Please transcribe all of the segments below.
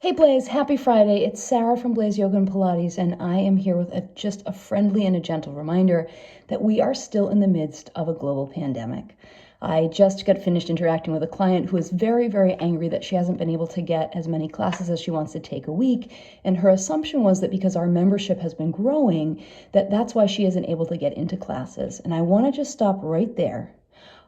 Hey Blaze, happy Friday. It's Sarah from Blaze Yoga and Pilates, and I am here with just a friendly and a gentle reminder that we are still in the midst of a global pandemic. I just got finished interacting with a client who is very, very angry that she hasn't been able to get as many classes as she wants to take a week, and her assumption was that because our membership has been growing, that's why she isn't able to get into classes. And I want to just stop right there.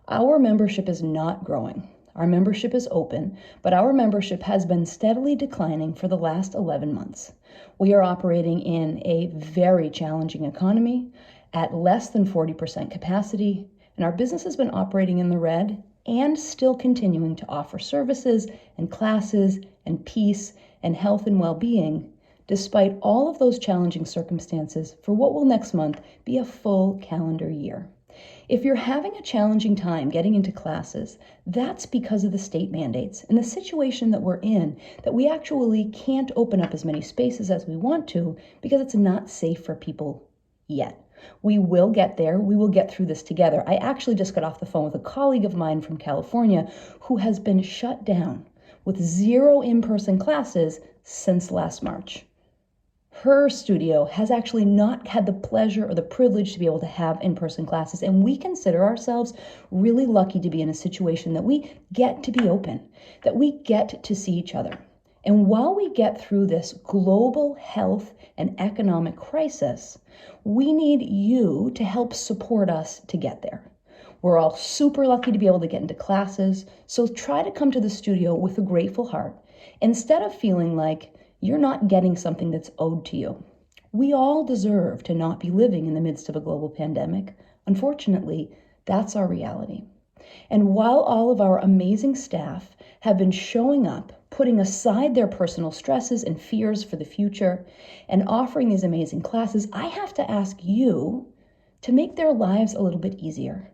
Our membership is not growing. Our membership is open, but our membership has been steadily declining for the last 11 months. We are operating in a very challenging economy at less than 40% capacity, and our business has been operating in the red and still continuing to offer services and classes and peace and health and well-being, despite all of those challenging circumstances for what will next month be a full calendar year. If you're having a challenging time getting into classes, that's because of the state mandates and the situation that we're in, that we actually can't open up as many spaces as we want to because it's not safe for people yet. We will get there. We will get through this together. I actually just got off the phone with a colleague of mine from California who has been shut down with 0 in-person classes since last March. Her studio has actually not had the pleasure or the privilege to be able to have in-person classes, and we consider ourselves really lucky to be in a situation that we get to be open, that we get to see each other. And while we get through this global health and economic crisis, we need you to help support us to get there. We're all super lucky to be able to get into classes, so try to come to the studio with a grateful heart instead of feeling like you're not getting something that's owed to you. We all deserve to not be living in the midst of a global pandemic. Unfortunately, that's our reality. And while all of our amazing staff have been showing up, putting aside their personal stresses and fears for the future, and offering these amazing classes, I have to ask you to make their lives a little bit easier.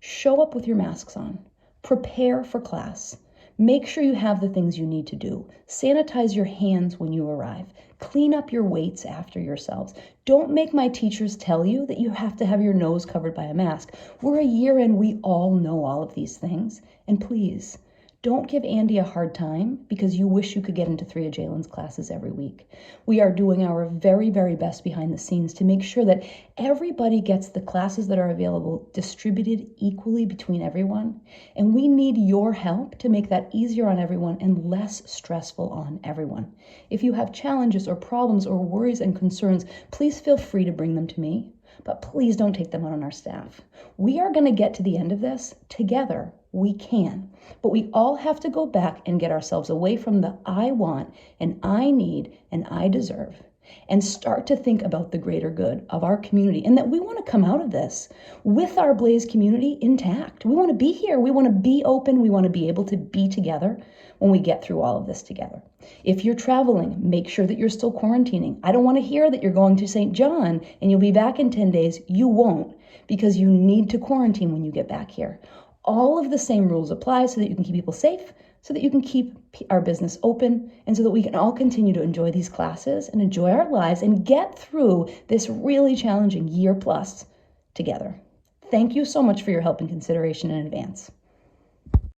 Show up with your masks on. Prepare for class. Make sure you have the things you need to do. Sanitize your hands when you arrive. Clean up your weights after yourselves. Don't make my teachers tell you that you have to have your nose covered by a mask. We're a year in, we all know all of these things. And please, don't give Andy a hard time because you wish you could get into 3 of Jalen's classes every week. We are doing our very, very best behind the scenes to make sure that everybody gets the classes that are available distributed equally between everyone. And we need your help to make that easier on everyone and less stressful on everyone. If you have challenges or problems or worries and concerns, please feel free to bring them to me. But please don't take them out on our staff. We are going to get to the end of this together. We can. But we all have to go back and get ourselves away from the I want and I need and I deserve and start to think about the greater good of our community and that we want to come out of this with our Blaze community intact. We want to be here. We want to be open. We want to be able to be together when we get through all of this together. If you're traveling, make sure that you're still quarantining. I don't want to hear that you're going to St. John and you'll be back in 10 days. You won't, because you need to quarantine when you get back here. All of the same rules apply so that you can keep people safe, so that you can keep our business open, and so that we can all continue to enjoy these classes and enjoy our lives and get through this really challenging year plus together. Thank you so much for your help and consideration in advance.